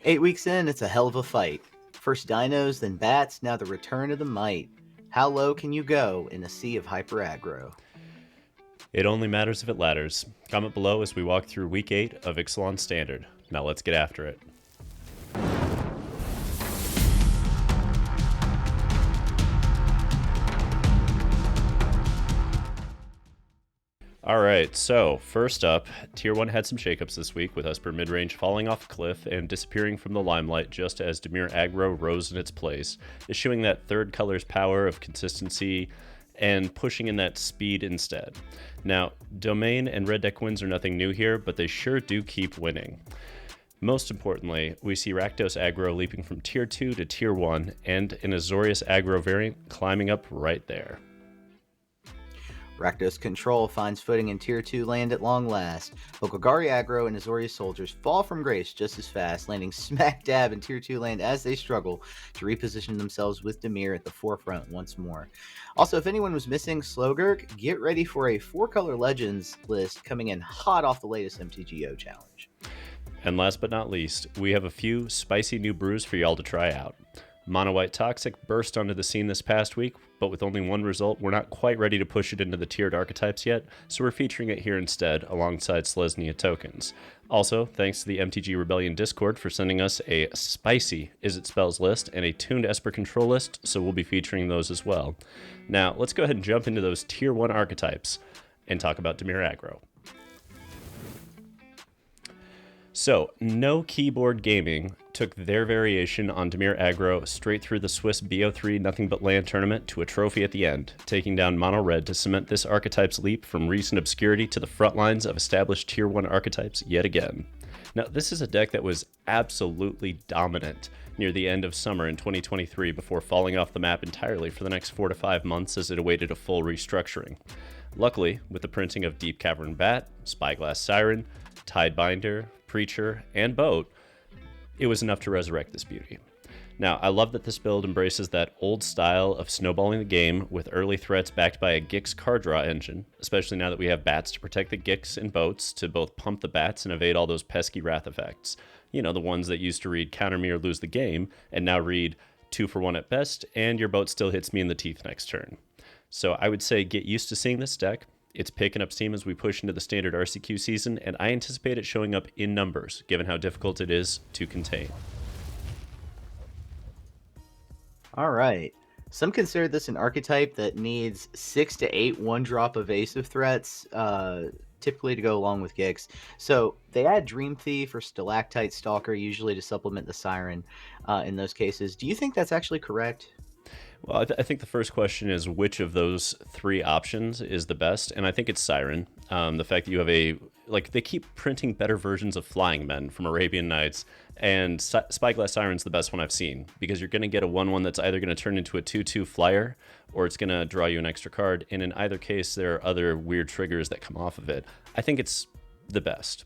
8 weeks in, it's a hell of a fight. First dinos, then bats, now the return of the might. How low can you go in a sea of hyper aggro? It only matters if it ladders. Comment below as we walk through week 8 of Ixalan Standard. Now let's get after it. Alright, so first up, Tier 1 had some shakeups this week, with Esper midrange falling off a cliff and disappearing from the limelight just as Dimir Aggro rose in its place, eschewing that third color's power of consistency and pushing in that speed instead. Now, Domain and Red Deck wins are nothing new here, but they sure do keep winning. Most importantly, we see Rakdos Aggro leaping from Tier 2 to Tier 1, and an Azorius Aggro variant climbing up right there. Rakdos Control finds footing in Tier 2 land at long last. Golgari Aggro and Azorius soldiers fall from grace just as fast, landing smack dab in Tier 2 land as they struggle to reposition themselves with Dimir at the forefront once more. Also, if anyone was missing Slogurk, get ready for a 4-color Legends list coming in hot off the latest MTGO challenge. And last but not least, we have a few spicy new brews for y'all to try out. Bant Toxic burst onto the scene this past week, but with only one result, we're not quite ready to push it into the tiered archetypes yet, so we're featuring it here instead, alongside Selesnya tokens. Also, thanks to the MTG Rebellion Discord for sending us a spicy Is It Spells list and a tuned Esper Control list, so we'll be featuring those as well. Now, let's go ahead and jump into those Tier 1 archetypes and talk about Dimir Aggro. So, No Keyboard Gaming took their variation on Dimir Aggro straight through the Swiss BO3 Nothing But Land tournament to a trophy at the end, taking down Mono Red to cement this archetype's leap from recent obscurity to the front lines of established Tier 1 archetypes yet again. Now, this is a deck that was absolutely dominant near the end of summer in 2023 before falling off the map entirely for the next 4 to 5 months as it awaited a full restructuring. Luckily, with the printing of Deep Cavern Bat, Spyglass Siren, Tidebinder, Preacher, and Boat, it was enough to resurrect this beauty. Now, I love that this build embraces that old style of snowballing the game with early threats backed by a Gix card draw engine, especially now that we have bats to protect the Gix and boats to both pump the bats and evade all those pesky wrath effects. You know, the ones that used to read counter me or lose the game, and now read 2 for 1 at best, and your boat still hits me in the teeth next turn. So I would say get used to seeing this deck. It's picking up steam as we push into the standard RCQ season, and I anticipate it showing up in numbers, given how difficult it is to contain. All right. Some consider this an archetype that needs 6 to 8 one-drop evasive threats, typically to go along with Gix. So they add Dream Thief or Stalactite Stalker usually to supplement the Siren in those cases. Do you think that's actually correct? Well, I think the first question is which of those 3 options is the best, and I think it's Siren. The fact that you have they keep printing better versions of Flying Men from Arabian Nights, and Spyglass Siren's the best one I've seen, because you're going to get a 1/1 that's either going to turn into a 2/2 flyer, or it's going to draw you an extra card, and in either case, there are other weird triggers that come off of it. I think it's the best.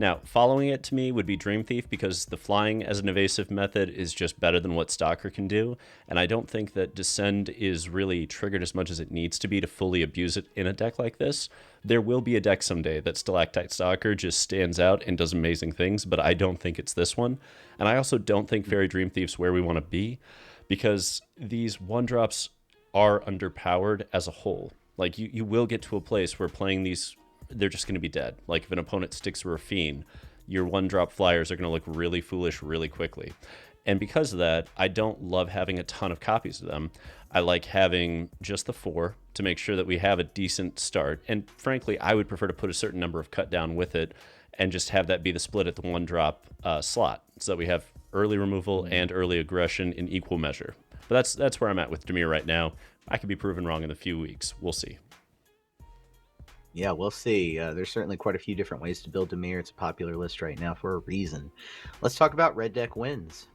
Now, following it to me would be Dream Thief, because the flying as an evasive method is just better than what Stalker can do, and I don't think that Descend is really triggered as much as it needs to be to fully abuse it in a deck like this. There will be a deck someday that Stalactite Stalker just stands out and does amazing things, but I don't think it's this one. And I also don't think Fairy Dream Thief's where we want to be, because these 1-drops are underpowered as a whole. Like, you will get to a place where playing these, they're just going to be dead. Like, if an opponent sticks with Rafine, your 1-drop flyers are going to look really foolish really quickly. And because of that, I don't love having a ton of copies of them. I like having just the 4 to make sure that we have a decent start. And frankly, I would prefer to put a certain number of cut down with it and just have that be the split at the 1-drop slot, so that we have early removal and early aggression in equal measure. But that's where I'm at with Dimir right now. I could be proven wrong in a few weeks. We'll see. Yeah, we'll see. There's certainly quite a few different ways to build Dimir. It's a popular list right now for a reason. Let's talk about Red Deck wins.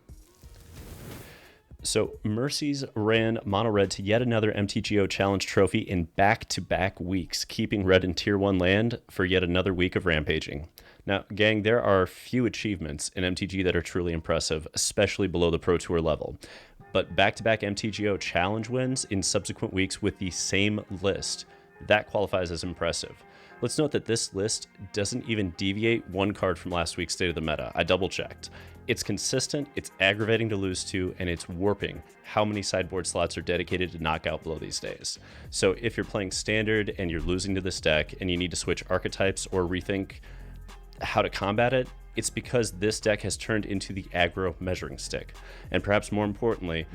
So Mercies ran Mono Red to yet another MTGO Challenge trophy in back-to-back weeks, keeping Red in Tier 1 land for yet another week of rampaging. Now, gang, there are few achievements in MTG that are truly impressive, especially below the Pro Tour level. But back-to-back MTGO Challenge wins in subsequent weeks with the same list, that qualifies as impressive. Let's note that this list doesn't even deviate one card from last week's State of the Meta. I double checked. It's consistent, it's aggravating to lose to, and it's warping how many sideboard slots are dedicated to knockout blow these days. So if you're playing standard and you're losing to this deck and you need to switch archetypes or rethink how to combat it, it's because this deck has turned into the aggro measuring stick. And perhaps more importantly,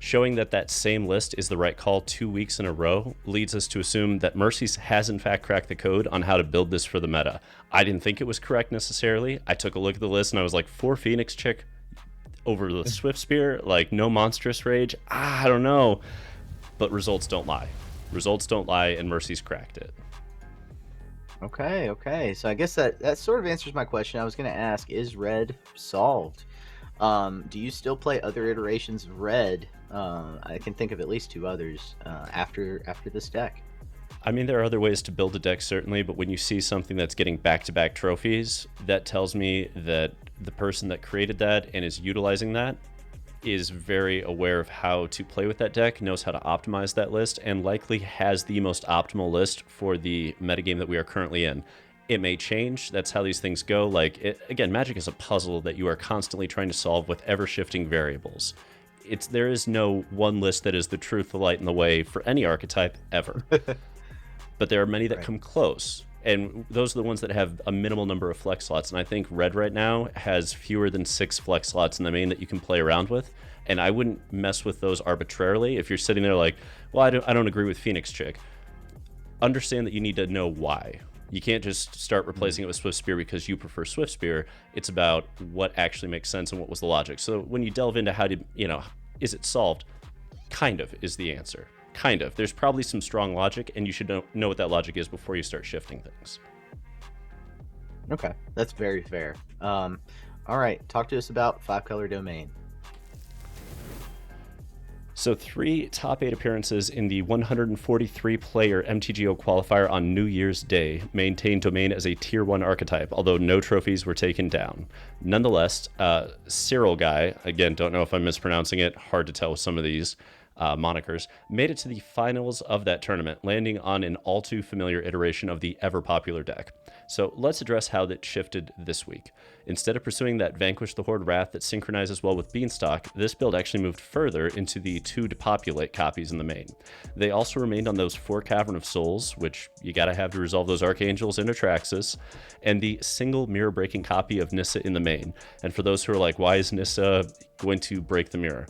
showing that that same list is the right call 2 weeks in a row leads us to assume that Mercies has in fact cracked the code on how to build this for the meta. I didn't think it was correct necessarily. I took a look at the list and I was like, 4 Phoenix Chick over the Swift Spear, like no monstrous rage. I don't know. But results don't lie. Results don't lie, and Mercies cracked it. Okay. So I guess that sort of answers my question. I was going to ask, is red solved? Do you still play other iterations of red? I can think of at least 2 others after this deck. I mean, there are other ways to build a deck, certainly, but when you see something that's getting back-to-back trophies, that tells me that the person that created that and is utilizing that is very aware of how to play with that deck, knows how to optimize that list, and likely has the most optimal list for the metagame that we are currently in. It may change. That's how these things go. Again, Magic is a puzzle that you are constantly trying to solve with ever-shifting variables. There is no one list that is the truth, the light, and the way for any archetype ever. But there are many that come close. And those are the ones that have a minimal number of flex slots. And I think red right now has fewer than 6 flex slots in the main that you can play around with. And I wouldn't mess with those arbitrarily. If you're sitting there like, well, I don't agree with Phoenix Chick. Understand that you need to know why. You can't just start replacing it with Swift Spear because you prefer Swift Spear. It's about what actually makes sense and what was the logic. So when you delve into how to, is it solved? Kind of is the answer. Kind of. There's probably some strong logic, and you should know what that logic is before you start shifting things. Okay, that's very fair. All right, talk to us about 5-color domain. So 3 top 8 appearances in the 143-player MTGO qualifier on New Year's Day maintained domain as a Tier 1 archetype, although no trophies were taken down. Nonetheless, Cyril Guy, again, don't know if I'm mispronouncing it, hard to tell with some of these monikers, made it to the finals of that tournament, landing on an all too familiar iteration of the ever-popular deck. So let's address how that shifted this week. Instead of pursuing that Vanquish the Horde Wrath that synchronizes well with Beanstalk, this build actually moved further into the 2 Depopulate copies in the main. They also remained on those 4 Cavern of Souls, which you gotta have to resolve those Archangels and Atraxis, and the single mirror-breaking copy of Nissa in the main. And for those who are like, why is Nissa going to break the mirror?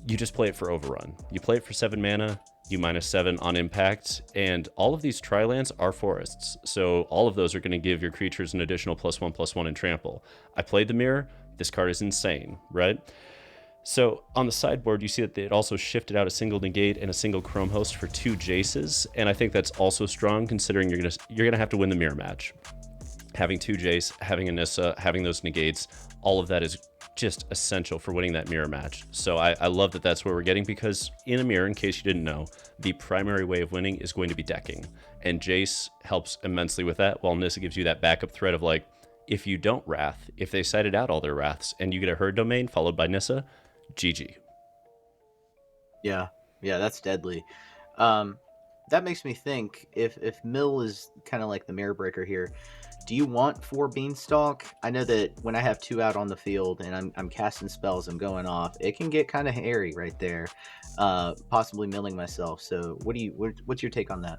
You just play it for Overrun. You play it for 7 mana, you -7 on impact, and all of these tri-lands are forests, so all of those are going to give your creatures an additional +1/+1 in trample. I played the mirror. This card is insane, right? So on the sideboard, you see that it also shifted out a single negate and a single Chrome Host for 2 Jaces, and I think that's also strong considering you're gonna have to win the mirror match. Having 2 Jace, having a Nissa, having those negates, all of that is just essential for winning that mirror match. So I love that that's where we're getting, because in a mirror, in case you didn't know, the primary way of winning is going to be decking. And Jace helps immensely with that, while Nissa gives you that backup threat of like, if you don't Wrath, if they cited out all their Wraths and you get a Herd Domain followed by Nissa, GG. Yeah, that's deadly. That makes me think, if Mill is kind of like the mirror breaker here, do you want 4 Beanstalk? I know that when I have 2 out on the field and I'm casting spells, I'm going off, it can get kind of hairy right there, possibly milling myself. So what's your take on that?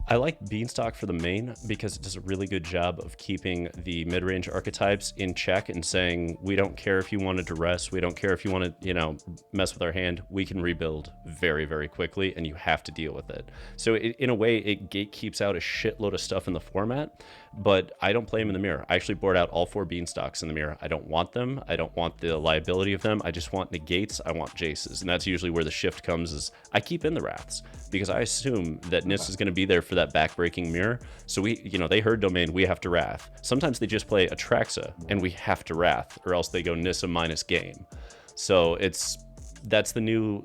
I like Beanstalk for the main because it does a really good job of keeping the mid-range archetypes in check and saying, we don't care if you wanted to rest, we don't care if you want to, mess with our hand, we can rebuild very, very quickly, and you have to deal with it. So in a way, it gatekeeps out a shitload of stuff in the format, but I don't play them in the mirror. I actually board out all 4 Beanstalks in the mirror. I don't want them. I don't want the liability of them. I just want negates. I want Jaces, and that's usually where the shift comes, is I keep in the Wraths because I assume that Nis is going to be there for that back-breaking mirror. So they Herd Domain, we have to Wrath. Sometimes they just play Atraxa, and we have to Wrath, or else they go Nissa minus game. So that's the new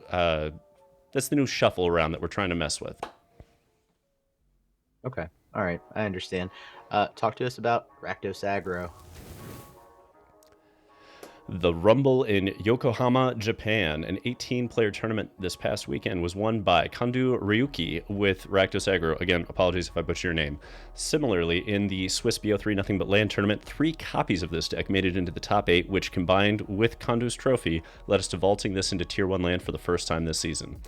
shuffle around that we're trying to mess with. Okay, all right, I understand. Talk to us about Rakdos Aggro. The Rumble in Yokohama, Japan, an 18-player tournament this past weekend, was won by Kandu Ryuki with Rakdos Aggro. Again, apologies if I butcher your name. Similarly, in the Swiss BO3 Nothing But Land tournament, 3 copies of this deck made it into the top 8, which combined with Kandu's trophy led us to vaulting this into Tier 1 land for the first time this season.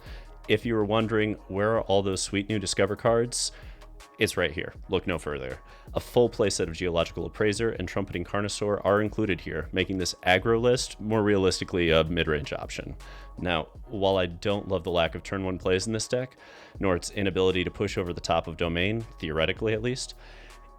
If you were wondering where are all those sweet new Discover cards, it's right here. Look no further. A full playset of Geological Appraiser and Trumpeting Carnosaur are included here, making this aggro list more realistically a mid-range option. Now, while I don't love the lack of turn 1 plays in this deck, nor its inability to push over the top of Domain, theoretically at least,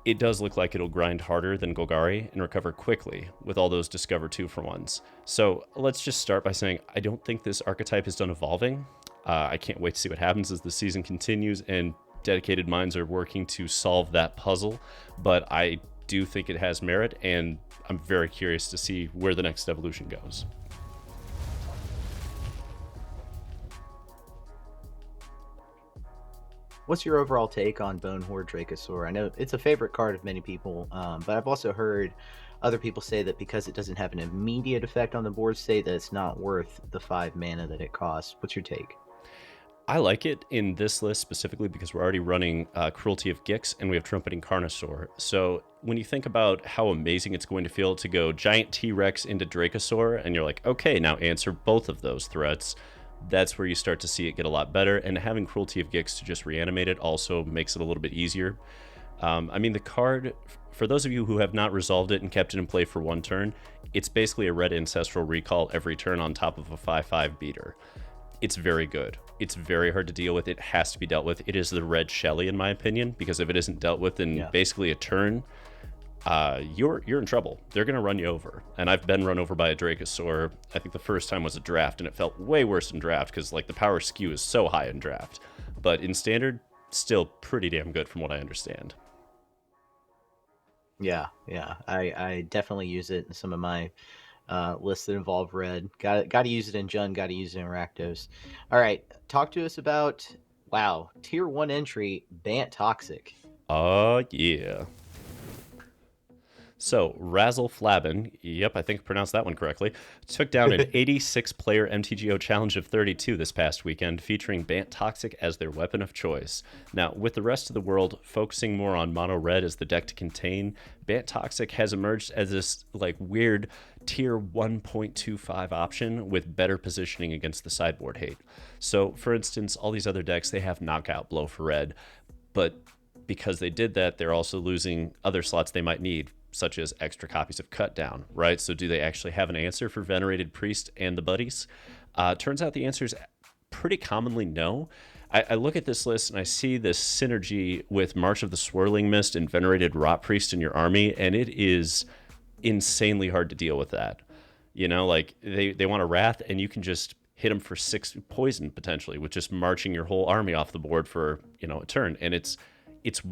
it does look like it'll grind harder than Golgari and recover quickly with all those Discover 2-for-1s. So let's just start by saying I don't think this archetype is done evolving. I can't wait to see what happens as the season continues and dedicated minds are working to solve that puzzle, but I do think it has merit, and I'm very curious to see where the next evolution goes. What's your overall take on Bone Horde Dracosaur? I know it's a favorite card of many people, but I've also heard other people say that because it doesn't have an immediate effect on the board state, that it's not worth the 5 mana that it costs. What's your take? I like it in this list specifically because we're already running Cruelty of Gix and we have Trumpeting Carnosaur. So when you think about how amazing it's going to feel to go Giant T-Rex into Dracosaur, and you're like, okay, now answer both of those threats, that's where you start to see it get a lot better. And having Cruelty of Gix to just reanimate it also makes it a little bit easier. I mean, the card, for those of you who have not resolved it and kept it in play for 1 turn, it's basically a red Ancestral Recall every turn on top of a 5/5 beater. It's very good. It's very hard to deal with. It has to be dealt with. It is the red Shelly, in my opinion, because if it isn't dealt with in basically a turn, you're in trouble. They're going to run you over. And I've been run over by a Dracosaur. I think the first time was a draft, and it felt way worse in draft because like the power skew is so high in draft. But in standard, still pretty damn good from what I understand. Yeah. I definitely use it in some of my lists that involve red. Got to use it in Jund. Got to use it in Rakdos. All right, talk to us about Tier 1 entry Bant Toxic. Oh yeah. So, Razzle Flabbin, yep, I think I pronounced that one correctly, took down an 86-player MTGO challenge of 32 this past weekend, featuring Bant Toxic as their weapon of choice. Now, with the rest of the world focusing more on Mono Red as the deck to contain, Bant Toxic has emerged as this like weird tier 1.25 option with better positioning against the sideboard hate. So, for instance, all these other decks, they have Knockout Blow for red, but because they did that, they're also losing other slots they might need, such as extra copies of Cut Down, right? So do they actually have an answer for Venerated Priest and the buddies? Turns out the answer is pretty commonly no. I look at this list and I see this synergy with March of the Swirling Mist and Venerated Rot Priest in your army, and it is insanely hard to deal with that. You know, like they want a Wrath, and you can just hit them for 6 poison potentially with just marching your whole army off the board for, you know, a turn. And it's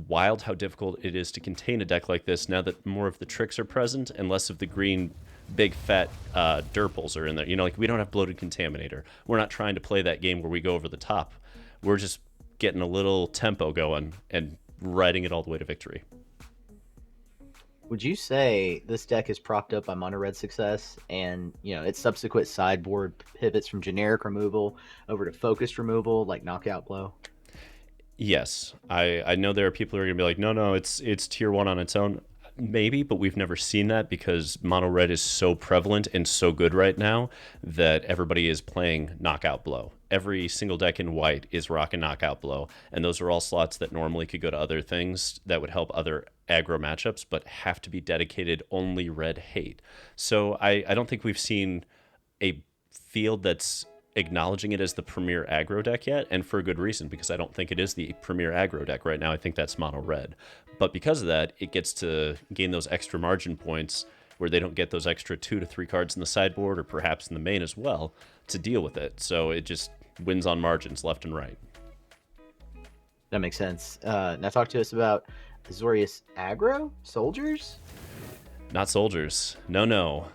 wild how difficult it is to contain a deck like this now that more of the tricks are present and less of the green big fat derples are in there. You know, like we don't have Bloated Contaminator. We're not trying to play that game where we go over the top. We're just getting a little tempo going and riding it all the way to victory. Would you say this deck is propped up by Mono Red success and, you know, its subsequent sideboard pivots from generic removal over to focused removal like Knockout Blow? Yes, I know there are people who are gonna be like, no, it's tier 1 on its own. Maybe, but we've never seen that because Mono Red is so prevalent and so good right now that everybody is playing Knockout Blow. Every single deck in white is rocking Knockout Blow, and those are all slots that normally could go to other things that would help other aggro matchups, but have to be dedicated only red hate. So I don't think we've seen a field that's acknowledging it as the premier aggro deck yet, and for a good reason, because I don't think it is the premier aggro deck right now. I think that's Mono Red. But because of that, it gets to gain those extra margin points where they don't get those extra 2 to 3 cards in the sideboard or perhaps in the main as well to deal with it. So it just wins on margins left and right. That makes sense. Now talk to us about Azorius Aggro? Soldiers? Not soldiers. No.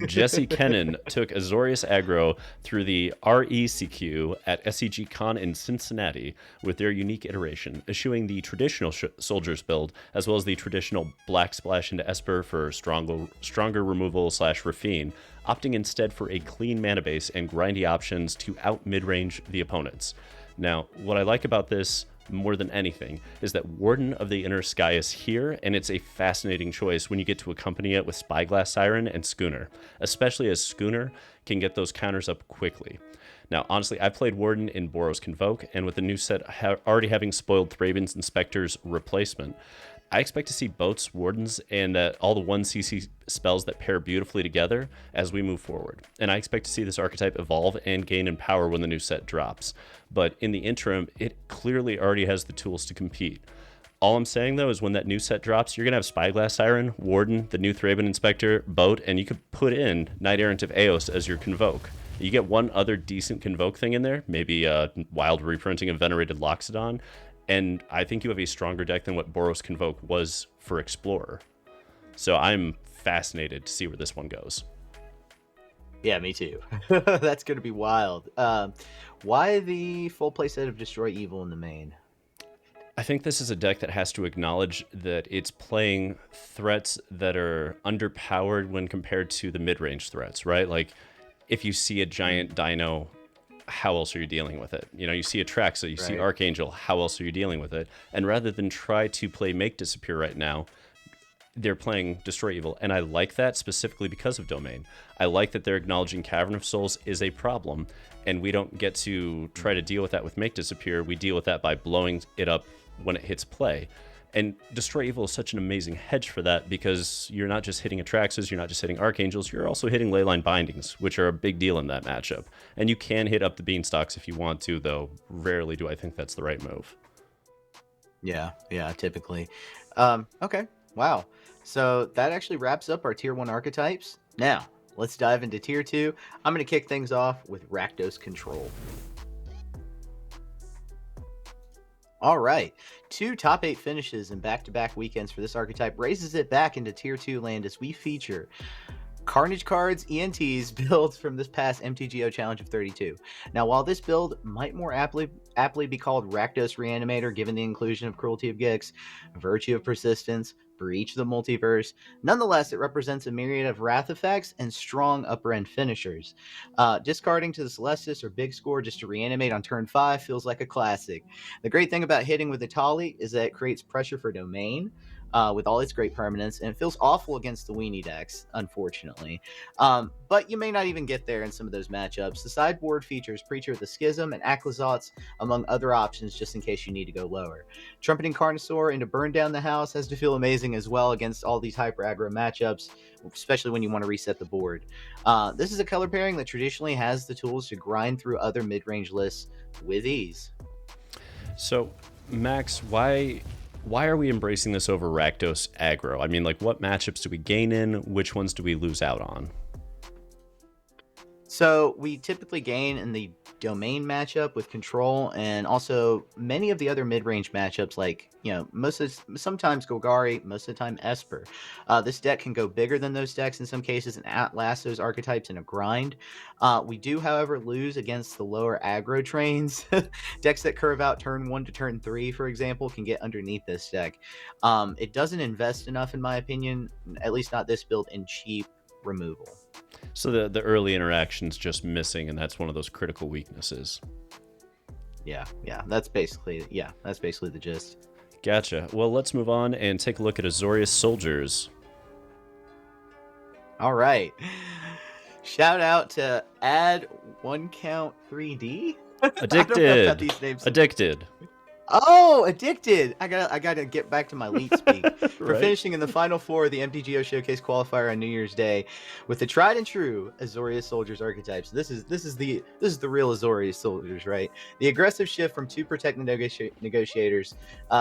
Jesse Kennan took Azorius Aggro through the RECQ at SEG Con in Cincinnati with their unique iteration, eschewing the traditional Soldiers build, as well as the traditional Black Splash into Esper for stronger removal / Rafine, opting instead for a clean mana base and grindy options to out mid-range the opponents. Now, what I like about this more than anything is that Warden of the Inner Sky is here, and it's a fascinating choice when you get to accompany it with Spyglass Siren and Schooner, especially as Schooner can get those counters up quickly. Now, honestly, I've played Warden in Boros Convoke, and with the new set already having spoiled Thraben's Inspector's replacement, I expect to see boats, Wardens, and all the 1cc spells that pair beautifully together as we move forward. And I expect to see this archetype evolve and gain in power when the new set drops. But in the interim, it clearly already has the tools to compete. All I'm saying, though, is when that new set drops, you're going to have Spyglass Siren, Warden, the new Thraben Inspector, Boat, and you could put in Knight Errant of Eos as your Convoke. You get one other decent Convoke thing in there, maybe a wild reprinting of Venerated Loxodon, and I think you have a stronger deck than what Boros Convoke was for Explorer. So I'm fascinated to see where this one goes. Yeah, me too. That's going to be wild. Why the full playset of Destroy Evil in the main? I think this is a deck that has to acknowledge that it's playing threats that are underpowered when compared to the mid-range threats, right? Like, if you see a giant dino, how else are you dealing with it? You see a Traxa, you see Archangel, how else are you dealing with it? And rather than try to play Make Disappear right now, they're playing Destroy Evil. And I like that specifically because of Domain. I like that they're acknowledging Cavern of Souls is a problem, and we don't get to try to deal with that with Make Disappear. We deal with that by blowing it up when it hits play. And Destroy Evil is such an amazing hedge for that, because you're not just hitting Atraxas, you're not just hitting Archangels, you're also hitting Leyline Bindings, which are a big deal in that matchup. And you can hit up the Beanstalks if you want to, though rarely do I think that's the right move. Yeah, typically. Okay, wow. So that actually wraps up our Tier 1 archetypes. Now, let's dive into Tier 2. I'm going to kick things off with Rakdos Control. All right, 2 top 8 finishes in back-to-back weekends for this archetype raises it back into Tier 2 land as we feature Carnage cards, ENTs, builds from this past MTGO Challenge of 32. Now, while this build might more aptly be called Rakdos Reanimator, given the inclusion of Cruelty of Gix, Virtue of Persistence, Breach the Multiverse, nonetheless, it represents a myriad of wrath effects and strong upper-end finishers. Discarding to the Celestis or Big Score just to reanimate on turn 5 feels like a classic. The great thing about hitting with Itali is that it creates pressure for Domain, with all its great permanence, and it feels awful against the weenie decks, unfortunately. But you may not even get there in some of those matchups. The sideboard features Preacher of the Schism and Aclazotz, among other options, just in case you need to go lower. Trumpeting Carnosaur into Burn Down the House has to feel amazing as well against all these hyper aggro matchups, especially when you want to reset the board. This is a color pairing that traditionally has the tools to grind through other mid-range lists with ease. So, Max, why are we embracing this over Rakdos Aggro? I mean, like, what matchups do we gain in? Which ones do we lose out on? So we typically gain in the Domain matchup with Control, and also many of the other mid-range matchups, like, sometimes Golgari, most of the time Esper. This deck can go bigger than those decks in some cases and outlast those archetypes in a grind. We do, however, lose against the lower aggro trains. Decks that curve out turn 1 to turn 3, for example, can get underneath this deck. It doesn't invest enough, in my opinion, at least not this build, in cheap removal. So the early interaction's just missing, and that's one of those critical weaknesses. Yeah, that's basically the gist. Gotcha. Well, let's move on and take a look at Azorius Soldiers. All right. Shout out to Add One Count 3D. Addicted. Oh, Addicted! I gotta get back to my lead speak. For Right. finishing in the final 4 of the MTGO Showcase qualifier on New Year's Day with the tried and true Azorius Soldiers archetypes. This is the real Azorius Soldiers, right? The aggressive shift from 2 Protect Negotiators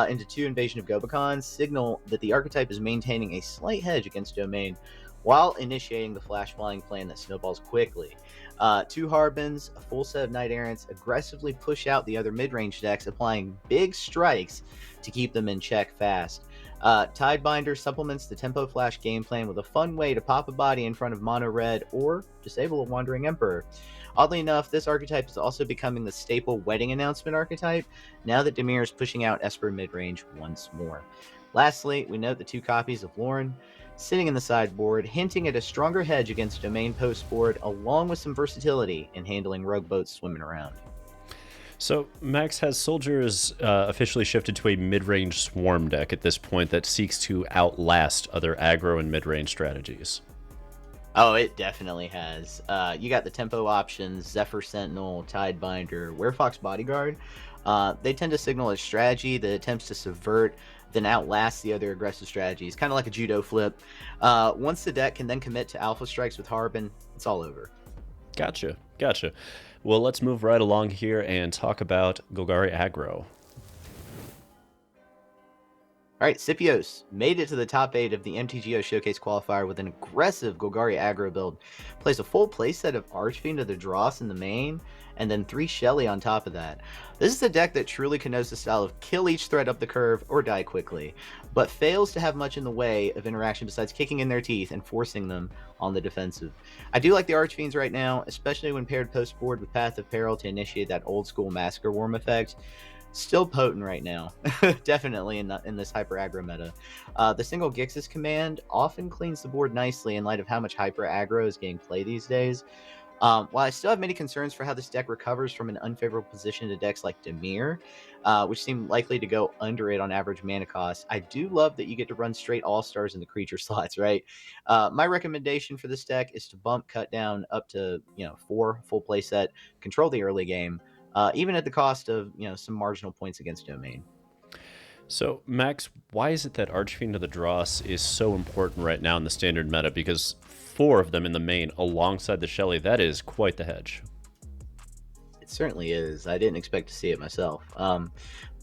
into 2 Invasion of Gobakons signal that the archetype is maintaining a slight hedge against Domain, while initiating the flash flying plan that snowballs quickly. 2 Harbins, a full set of Knight Errants aggressively push out the other mid-range decks, applying big strikes to keep them in check fast. Tidebinder supplements the Tempo Flash game plan with a fun way to pop a body in front of Mono Red or disable a Wandering Emperor. Oddly enough, this archetype is also becoming the staple wedding announcement archetype now that Dimir is pushing out Esper midrange once more. Lastly, we note the 2 copies of Lauren sitting in the sideboard, hinting at a stronger hedge against domain post board, along with some versatility in handling rogue boats swimming around. So Max, has Soldiers officially shifted to a mid-range swarm deck at this point that seeks to outlast other aggro and mid-range strategies? Oh, it definitely has. You got the tempo options, Zephyr Sentinel, Tidebinder, Werefox Bodyguard. They tend to signal a strategy that attempts to subvert, then outlast the other aggressive strategies, kind of like a judo flip. Once the deck can then commit to alpha strikes with Harbin, it's all over. Gotcha. Well, let's move right along here and talk about Golgari Aggro. All right, Scipios made it to the top 8 of the MTGO Showcase qualifier with an aggressive Golgari aggro build. Plays a full playset of Archfiend of the Dross in the main, and then 3 Shelly on top of that. This is a deck that truly connotes the style of kill each threat up the curve or die quickly, but fails to have much in the way of interaction besides kicking in their teeth and forcing them on the defensive. I do like the Archfiends right now, especially when paired post-board with Path of Peril to initiate that old-school Massacre Worm effect. Still potent right now, definitely in this hyper aggro meta. The single Gix's command often cleans the board nicely in light of how much hyper aggro is getting played these days. While I still have many concerns for how this deck recovers from an unfavorable position to decks like Dimir, which seem likely to go under it on average mana cost, I do love that you get to run straight all-stars in the creature slots, right? My recommendation for this deck is to bump cut down up to 4 full play set, control the early game, even at the cost of some marginal points against domain. So, Max, why is it that Archfiend of the Dross is so important right now in the standard meta? Because 4 of them in the main alongside the Shelly, that is quite the hedge. It certainly is. I didn't expect to see it myself.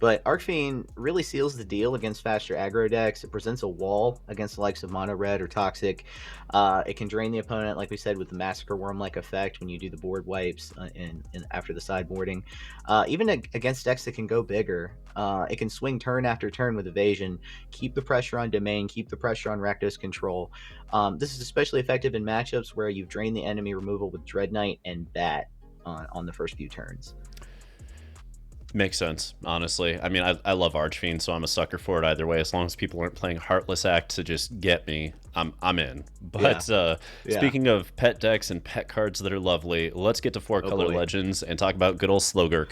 But Archfiend really seals the deal against faster aggro decks. It presents a wall against the likes of Mono Red or Toxic. It can drain the opponent, like we said, with the Massacre Worm-like effect when you do the board wipes after the sideboarding. Even against decks that can go bigger, it can swing turn after turn with evasion, keep the pressure on domain, keep the pressure on Rakdos Control. This is especially effective in matchups where you've drained the enemy removal with Dread Knight and Bat on the first few turns. Makes sense, honestly. I mean, I love Archfiend, so I'm a sucker for it either way. As long as people aren't playing Heartless Act to just get me, I'm in. But speaking of pet decks and pet cards that are lovely, let's get to 4-color legends and talk about good old Slogurk.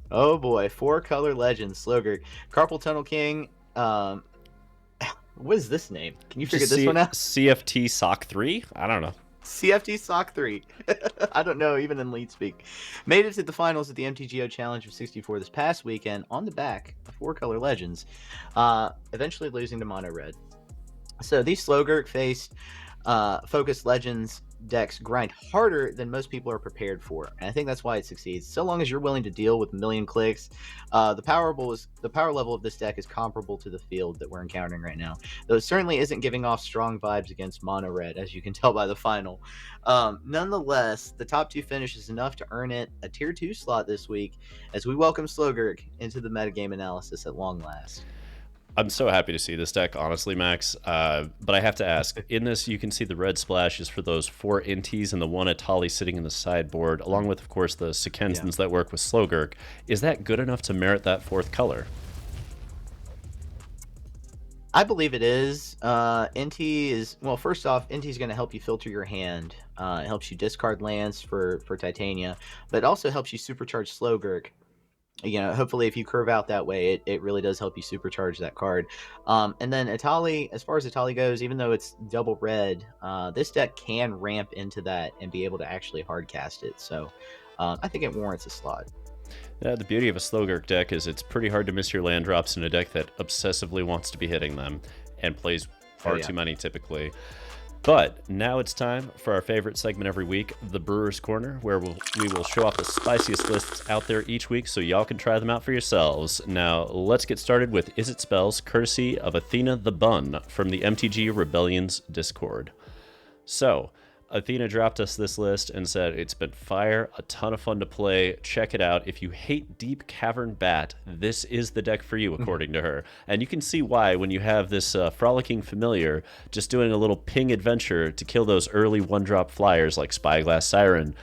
Oh boy, 4-color legends, Slogurk. Carpal Tunnel King. What is this name? Can you figure this one out? CFT Sock 3? I don't know. CFT Sock 3. I don't know, even in lead speak. Made it to the finals at the MTGO Challenge of 64 this past weekend on the back of 4-color legends, eventually losing to Mono Red. So these Slogurk faced focused legends decks grind harder than most people are prepared for, and I think that's why it succeeds. So long as you're willing to deal with a million clicks, the power level of this deck is comparable to the field that we're encountering right now, though it certainly isn't giving off strong vibes against Mono Red, as you can tell by the final. Nonetheless, the top 2 finish is enough to earn it a tier 2 slot this week as we welcome Slogurk into the metagame analysis at long last. I'm so happy to see this deck, honestly, Max. But I have to ask, in this, you can see the red splashes for those 4 Inties and the 1 Atali sitting in the sideboard, along with, of course, the Sekensons that work with Slogurk. Is that good enough to merit that 4th color? I believe it is. Inti is, well, first off, Inti is going to help you filter your hand. It helps you discard lands for Titania, but it also helps you supercharge Slogurk. Hopefully if you curve out that way, it really does help you supercharge that card. And then Atali, as far as Atali goes, even though it's double red, this deck can ramp into that and be able to actually hard cast it. So I think it warrants a slot. Yeah, the beauty of a Slogurk deck is it's pretty hard to miss your land drops in a deck that obsessively wants to be hitting them and plays far too many typically. But now it's time for our favorite segment every week, the Brewer's Corner, where we will show off the spiciest lists out there each week so y'all can try them out for yourselves. Now, let's get started with Is It Spells, courtesy of Athena the Bun from the MTG Rebellion's Discord. So, Athena dropped us this list and said it's been fire, a ton of fun to play. Check it out. If you hate Deep Cavern Bat, this is the deck for you, according to her. And you can see why when you have this frolicking familiar just doing a little ping adventure to kill those early one-drop flyers like Spyglass Siren,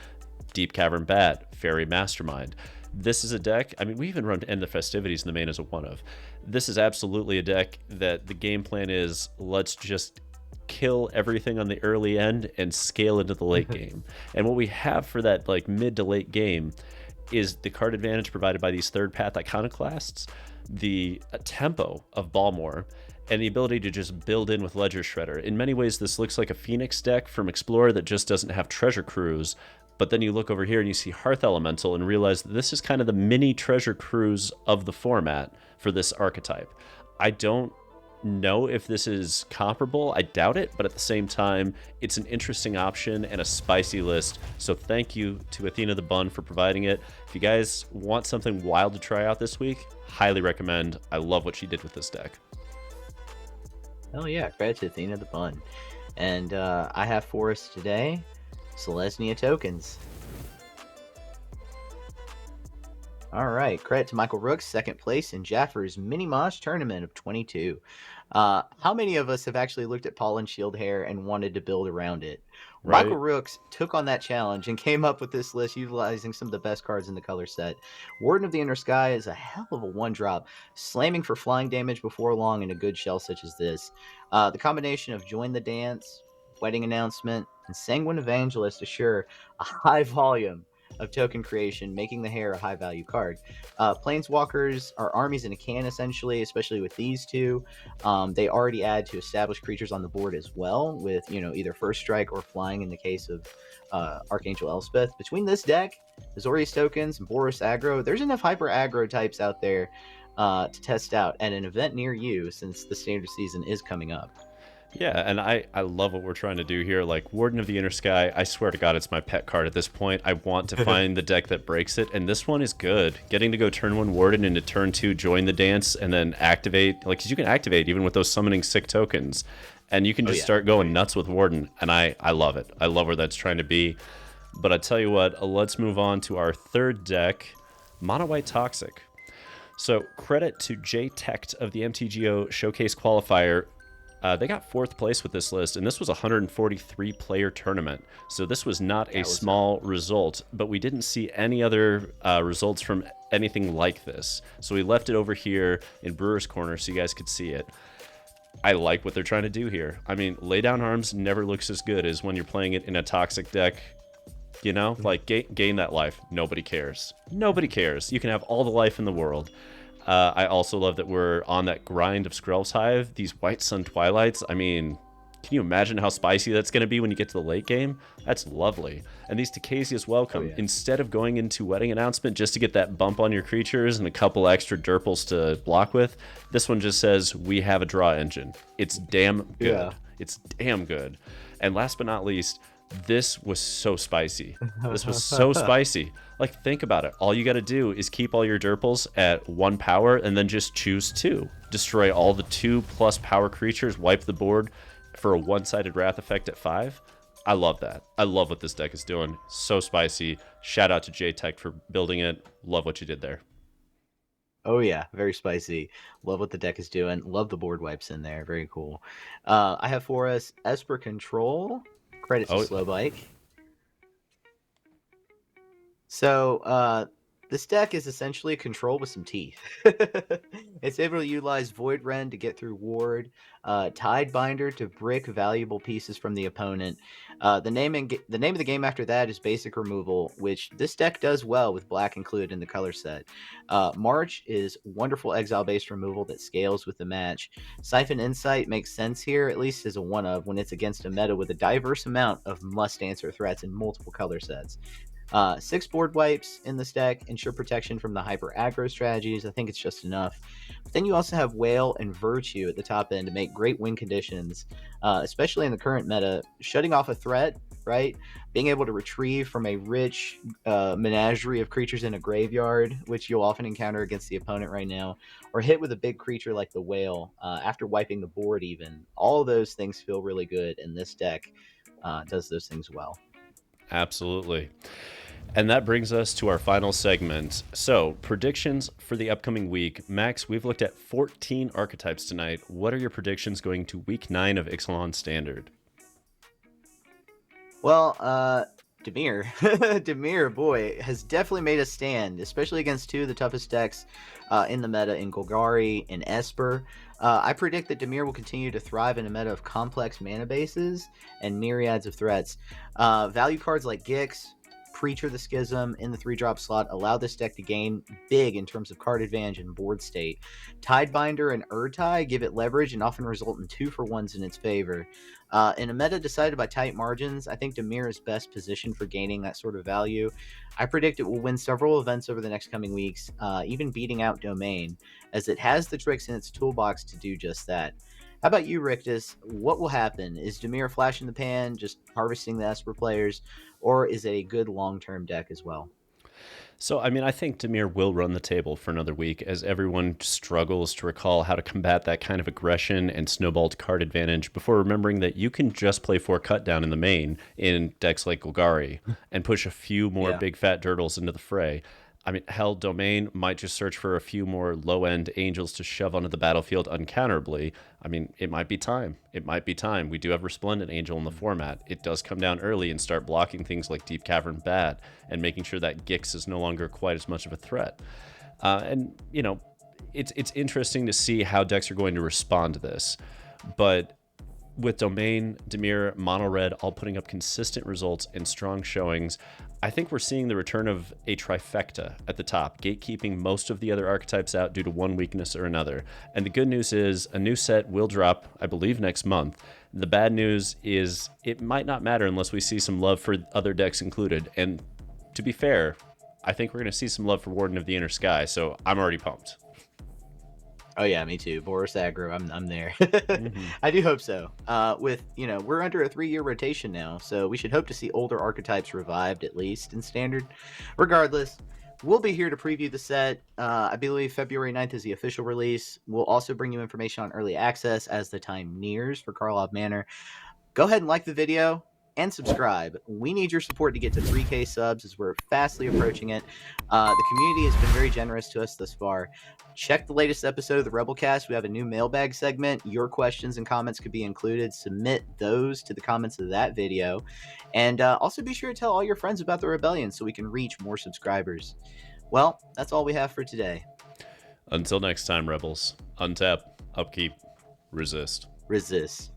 Deep Cavern Bat, Fairy Mastermind. This is a deck, I mean, we even run End the Festivities in the main as a one of. This is absolutely a deck that the game plan is, let's just kill everything on the early end and scale into the late game. And what we have for that like mid to late game is the card advantage provided by these third path iconoclasts, the tempo of Balmor, and the ability to just build in with Ledger Shredder. In many ways, this looks like a Phoenix deck from Explorer that just doesn't have Treasure Cruise. But then you look over here and you see Hearth Elemental and realize that this is kind of the mini Treasure Cruise of the format for this archetype. I don't know if this is comparable. I doubt it, but at the same time, it's an interesting option and a spicy list. So thank you to Athena the Bun for providing it. If you guys want something wild to try out this week, highly recommend. I love what she did with this deck. Oh yeah, credit to Athena the Bun. And I have for us today Selesnya tokens. All right, credit to Michael Rooks, second place in Jaffer's Mini Mosh tournament of 22. How many of us have actually looked at Pollen Shield Hair and wanted to build around it? Right? Michael Rooks took on that challenge and came up with this list utilizing some of the best cards in the color set. Warden of the Inner Sky is a hell of a one-drop, slamming for flying damage before long in a good shell such as this. The combination of Join the Dance, Wedding Announcement, and Sanguine Evangelist assure a high volume of token creation, making the hair a high value card. Planeswalkers are armies in a can, essentially, especially with these two. They already add to established creatures on the board as well, with either first strike or flying in the case of Archangel Elspeth. Between this deck, Azorius tokens, and Boros Aggro, there's enough hyper aggro types out there to test out at an event near you, since the standard season is coming up. Yeah, and I love what we're trying to do here. Like, Warden of the Inner Sky, I swear to God, it's my pet card at this point. I want to find the deck that breaks it, and this one is good. Getting to go turn 1 Warden into turn 2, join the dance, and then activate. Like, 'cause you can activate even with those summoning sick tokens, and you can just start going nuts with Warden, and I love it. I love where that's trying to be. But I tell you what, let's move on to our third deck, Mono White Toxic. So, credit to Jay Techt of the MTGO Showcase Qualifier. They got 4th place with this list, and this was a 143-player tournament. So this was not a small result, but we didn't see any other results from anything like this. So we left it over here in Brewer's Corner so you guys could see it. I like what they're trying to do here. I mean, Lay Down Arms never looks as good as when you're playing it in a Toxic deck. You know, like, gain that life. Nobody cares. Nobody cares. You can have all the life in the world. I also love that we're on that grind of Skrell's Hive. These White Sun Twilights, I mean, can you imagine how spicy that's going to be when you get to the late game? That's lovely. And these Tacasias welcome. Instead of going into Wedding Announcement just to get that bump on your creatures and a couple extra Derples to block with, this one just says, we have a draw engine. It's damn good. Yeah. It's damn good. And last but not least, this was so spicy. This was so spicy. Like, think about it. All you got to do is keep all your Derples at 1 power and then just choose 2. Destroy all the 2+ power creatures, wipe the board for a one-sided Wrath effect at 5. I love that. I love what this deck is doing. So spicy. Shout out to J-Tech for building it. Love what you did there. Oh yeah, very spicy. Love what the deck is doing. Love the board wipes in there. Very cool. I have for us Esper Control. Credit to Slow Bike. So, this deck is essentially a control with some teeth. It's able to utilize Void Rend to get through Ward, Tidebinder to brick valuable pieces from the opponent. The name of the game after that is Basic Removal, which this deck does well with black included in the color set. March is wonderful exile-based removal that scales with the match. Siphon Insight makes sense here, at least as a one-of, when it's against a meta with a diverse amount of must-answer threats in multiple color sets. 6 board wipes in this deck ensure protection from the hyper aggro strategies. I think it's just enough. But then you also have Whale and Virtue at the top end to make great win conditions, especially in the current meta. Shutting off a threat, right? Being able to retrieve from a rich menagerie of creatures in a graveyard, which you'll often encounter against the opponent right now, or hit with a big creature like the Whale after wiping the board even. All of those things feel really good in this deck. does those things well. Absolutely. And that brings us to our final segment. So, predictions for the upcoming week. Max, we've looked at 14 archetypes tonight. What are your predictions going to week 9 of Ixalan Standard? Well, Dimir, Dimir, boy, has definitely made a stand, especially against two of the toughest decks in the meta in Golgari and Esper. I predict that Dimir will continue to thrive in a meta of complex mana bases and myriads of threats. Value cards like Gix, Preacher the Schism in the 3-drop slot allow this deck to gain big in terms of card advantage and board state. Tidebinder and Urtai give it leverage and often result in 2-for-1s in its favor. In a meta decided by tight margins, I think Dimir is best positioned for gaining that sort of value. I predict it will win several events over the next coming weeks, even beating out Domain, as it has the tricks in its toolbox to do just that. How about you, Rictus? What will happen? Is Dimir a flash in the pan, just harvesting the Esper players, or is it a good long-term deck as well? So, I mean, I think Dimir will run the table for another week as everyone struggles to recall how to combat that kind of aggression and snowballed card advantage before remembering that you can just play 4 cut down in the main in decks like Golgari and push a few more big fat turtles into the fray. I mean, hell, Domain might just search for a few more low-end angels to shove onto the battlefield uncounterably. I mean, it might be time. It might be time. We do have Resplendent Angel in the format. It does come down early and start blocking things like Deep Cavern Bat and making sure that Gix is no longer quite as much of a threat. And, you know, it's interesting to see how decks are going to respond to this. But with Domain, Dimir, Mono Red all putting up consistent results and strong showings, I think we're seeing the return of a trifecta at the top, gatekeeping most of the other archetypes out due to one weakness or another. And the good news is a new set will drop, I believe, next month. The bad news is it might not matter unless we see some love for other decks included. And to be fair, I think we're going to see some love for Warden of the Inner Sky, so I'm already pumped. Oh yeah, me too. Boris Aggro, I'm there. Mm-hmm. I do hope so. We're under a 3-year rotation now, so we should hope to see older archetypes revived at least in Standard. Regardless, we'll be here to preview the set. I believe February 9th is the official release. We'll also bring you information on early access as the time nears for Karlov Manor. Go ahead and like the video and subscribe. We need your support to get to 3K subs as we're fastly approaching it. The community has been very generous to us thus far. Check the latest episode of the Rebelcast. We have a new mailbag segment. Your questions and comments could be included. Submit those to the comments of that video. And also be sure to tell all your friends about the Rebellion so we can reach more subscribers. Well, that's all we have for today. Until next time, Rebels, untap, upkeep, resist. Resist.